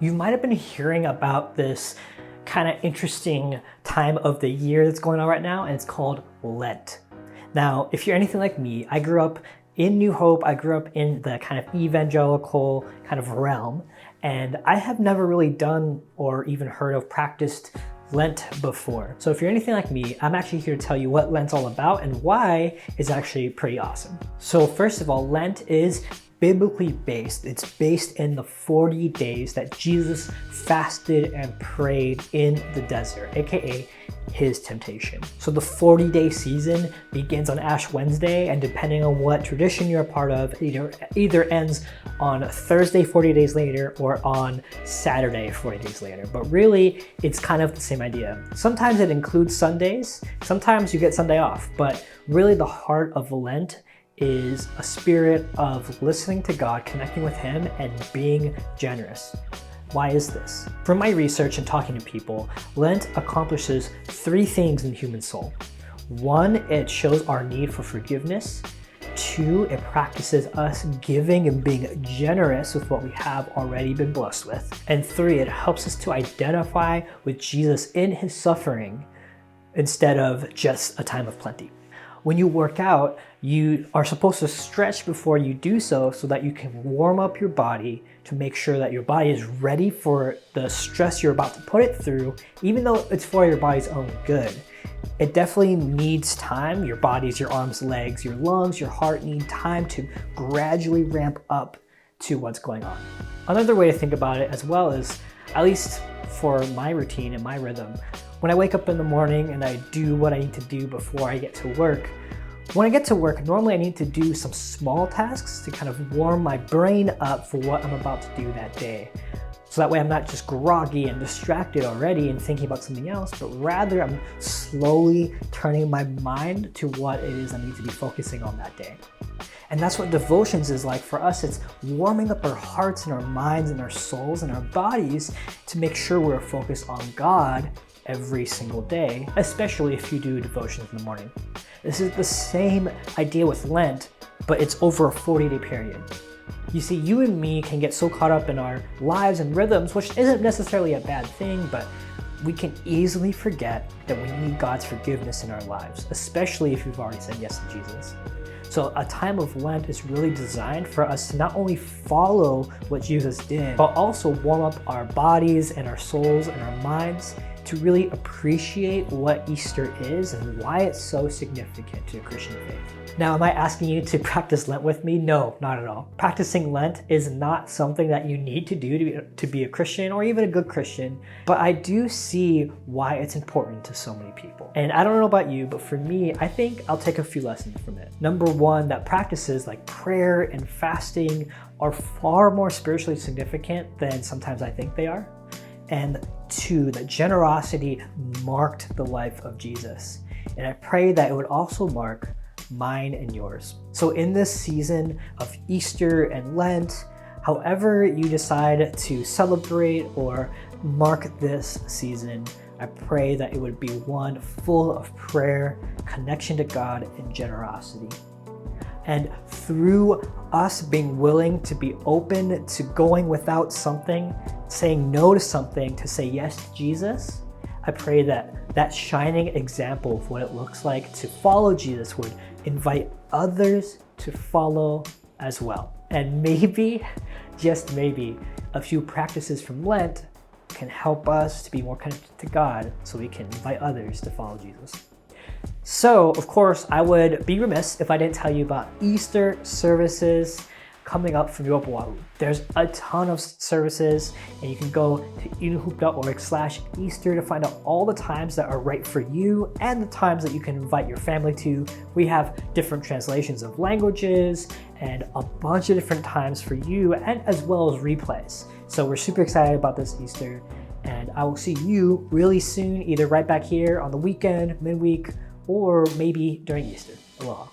You might have been hearing about this kind of interesting time of the year that's going on right now, and it's called Lent. Now, if you're anything like me, I grew up in New Hope. I grew up in the kind of evangelical kind of realm, and I have never really done or even heard of practiced Lent before. So if you're anything like me, I'm actually here to tell you what Lent's all about and why it's actually pretty awesome. So first of all, Lent is biblically based. It's based in the 40 days that Jesus fasted and prayed in the desert, aka his temptation. So the 40-day season begins on Ash Wednesday, and depending on what tradition you're a part of, either ends on Thursday 40 days later or on Saturday 40 days later. But really, it's kind of the same idea. Sometimes it includes Sundays, sometimes you get Sunday off, but really the heart of Lent is a spirit of listening to God, connecting with Him, and being generous. Why is this? From my research and talking to people, Lent accomplishes 3 things in the human soul. 1, it shows our need for forgiveness. 2, it practices us giving and being generous with what we have already been blessed with. And 3, it helps us to identify with Jesus in His suffering instead of just a time of plenty. When you work out, you are supposed to stretch before you do so that you can warm up your body to make sure that your body is ready for the stress you're about to put it through, even though it's for your body's own good. It definitely needs time. Your bodies, your arms, legs, your lungs, your heart need time to gradually ramp up to what's going on. Another way to think about it as well is, at least for my routine and my rhythm, when I wake up in the morning and I do what I need to do before I get to work, when I get to work, normally I need to do some small tasks to kind of warm my brain up for what I'm about to do that day. So that way I'm not just groggy and distracted already and thinking about something else, but rather I'm slowly turning my mind to what it is I need to be focusing on that day. And that's what devotions is like for us. It's warming up our hearts and our minds and our souls and our bodies to make sure we're focused on God every single day, especially if you do devotions in the morning. This is the same idea with Lent, but it's over a 40-day period. You see, you and me can get so caught up in our lives and rhythms, which isn't necessarily a bad thing, but we can easily forget that we need God's forgiveness in our lives, especially if you've already said yes to Jesus. So a time of Lent is really designed for us to not only follow what Jesus did, but also warm up our bodies and our souls and our minds to really appreciate what Easter is and why it's so significant to the Christian faith. Now, am I asking you to practice Lent with me? No, not at all. Practicing Lent is not something that you need to do to be a Christian or even a good Christian, but I do see why it's important to so many people. And I don't know about you, but for me, I think I'll take a few lessons from it. Number 1, that practices like prayer and fasting are far more spiritually significant than sometimes I think they are. And 2, that generosity marked the life of Jesus. And I pray that it would also mark mine and yours. So in this season of Easter and Lent, however you decide to celebrate or mark this season, I pray that it would be one full of prayer, connection to God, and generosity. And through us being willing to be open to going without something, saying no to something to say yes to Jesus, I pray that that shining example of what it looks like to follow Jesus would invite others to follow as well. And maybe, just maybe, a few practices from Lent can help us to be more connected to God so we can invite others to follow Jesus. So, of course, I would be remiss if I didn't tell you about Easter services coming up from Oahu. There's a ton of services, and you can go to inuhoop.org/Easter to find out all the times that are right for you and the times that you can invite your family to. We have different translations of languages and a bunch of different times for you, and as well as replays. So we're super excited about this Easter, and I will see you really soon, either right back here on the weekend, midweek, or maybe during Easter. Aloha.